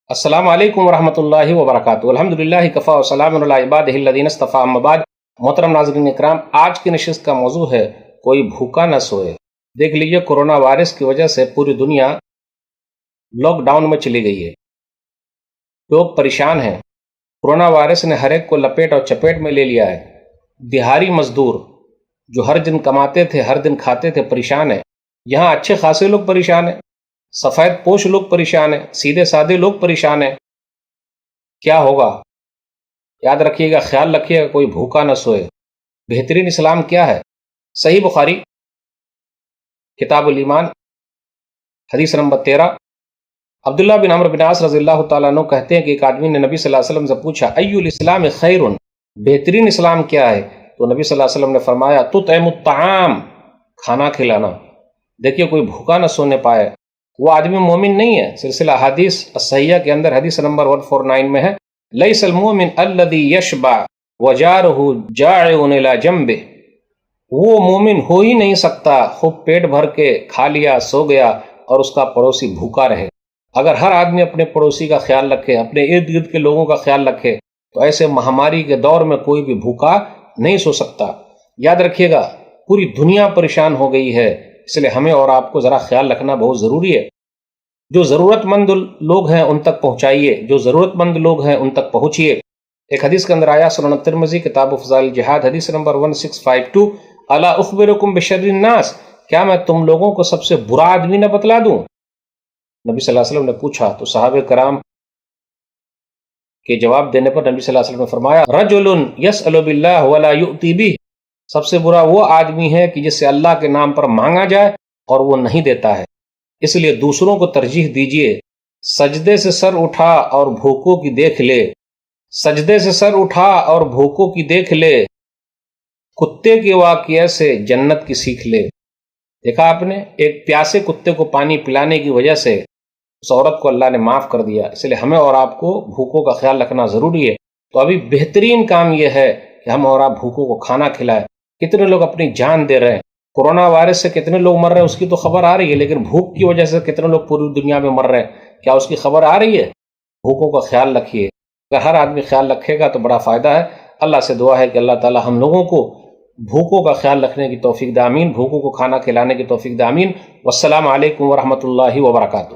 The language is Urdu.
السلام علیکم ورحمۃ اللہ وبرکاتہ۔ الحمدللہ کفا وسلام علی عبادہ الذین اصطفیٰ، اما بعد۔ محترم ناظرین اکرام، آج کی نشست کا موضوع ہے کوئی بھوکا نہ سوئے۔ دیکھ لیجئے، کورونا وائرس کی وجہ سے پوری دنیا لاک ڈاؤن میں چلی گئی ہے، لوگ پریشان ہیں۔ کورونا وائرس نے ہر ایک کو لپیٹ اور چپیٹ میں لے لیا ہے۔ دیہاڑی مزدور جو ہر دن کماتے تھے، ہر دن کھاتے تھے، پریشان ہیں۔ یہاں اچھے خاصے لوگ پریشان ہیں، سفید پوش لوگ پریشان ہیں، سیدھے سادے لوگ پریشان ہیں۔ کیا ہوگا؟ یاد رکھیے گا، خیال رکھیے گا، کوئی بھوکا نہ سوئے۔ بہترین اسلام کیا ہے؟ صحیح بخاری کتاب الایمان حدیث نمبر 13، عبداللہ بن عمرو بن عاص رضی اللہ تعالیٰ عنہ کہتے ہیں کہ ایک آدمی نے نبی صلی اللہ علیہ وسلم سے پوچھا، ای الاسلام خیر، بہترین اسلام کیا ہے؟ تو نبی صلی اللہ علیہ وسلم نے فرمایا، تطعم الطعام، کھانا کھلانا۔ دیکھیے، کوئی بھوکا نہ سونے پائے، وہ آدمی مومن نہیں ہے۔ سلسلہ حدیث الصحیحہ کے اندر حدیث نمبر 149 میں ہے، لیس المؤمن الذی یشبع وجارہ جائع الی جنبہ، وہ مومن ہو ہی نہیں سکتا خوب پیٹ بھر کے کھا لیا، سو گیا، اور اس کا پڑوسی بھوکا رہے۔ اگر ہر آدمی اپنے پڑوسی کا خیال رکھے، اپنے ارد گرد کے لوگوں کا خیال رکھے، تو ایسے مہاماری کے دور میں کوئی بھی بھوکا نہیں سو سکتا۔ یاد رکھیے گا، پوری دنیا پریشان ہو گئی ہے، اس لیے ہمیں اور آپ کو ذرا خیال رکھنا بہت ضروری ہے۔ جو ضرورت مند لوگ ہیں ان تک پہنچائیے، جو ضرورت مند لوگ ہیں ان تک پہنچیے۔ ایک حدیث کے اندر آیا، سنن ترمذی کتاب فضائل الجہاد حدیث نمبر 1652، الا اخبرکم بشر الناس، کیا میں تم لوگوں کو سب سے برا آدمی نہ بتلا دوں؟ نبی صلی اللہ علیہ وسلم نے پوچھا تو صحابہ کرام کے جواب دینے پر نبی صلی اللہ علیہ وسلم نے فرمایا، رجل یسأل باللہ ولا یؤتی بہ، سب سے برا وہ آدمی ہے کہ جس سے اللہ کے نام پر مانگا جائے اور وہ نہیں دیتا ہے۔ اس لیے دوسروں کو ترجیح دیجئے۔ سجدے سے سر اٹھا اور بھوکوں کی دیکھ لے، سجدے سے سر اٹھا اور بھوکوں کی دیکھ لے، کتے کے واقعے سے جنت کی سیکھ لے۔ دیکھا آپ نے، ایک پیاسے کتے کو پانی پلانے کی وجہ سے اس عورت کو اللہ نے معاف کر دیا۔ اس لیے ہمیں اور آپ کو بھوکوں کا خیال رکھنا ضروری ہے۔ تو ابھی بہترین کام یہ ہے کہ ہم اور آپ بھوکوں کو کھانا کھلائیں۔ کتنے لوگ اپنی جان دے رہے ہیں، کورونا وائرس سے کتنے لوگ مر رہے ہیں اس کی تو خبر آ رہی ہے، لیکن بھوک کی وجہ سے کتنے لوگ پوری دنیا میں مر رہے ہیں، کیا اس کی خبر آ رہی ہے؟ بھوکوں کا خیال رکھیے۔ اگر ہر آدمی خیال رکھے گا تو بڑا فائدہ ہے۔ اللہ سے دعا ہے کہ اللہ تعالی ہم لوگوں کو بھوکوں کا خیال رکھنے کی توفیق دے، آمین۔ بھوکوں کو کھانا کھلانے کی توفیق دے، آمین۔ والسلام علیکم ورحمۃ اللہ وبرکاتہ۔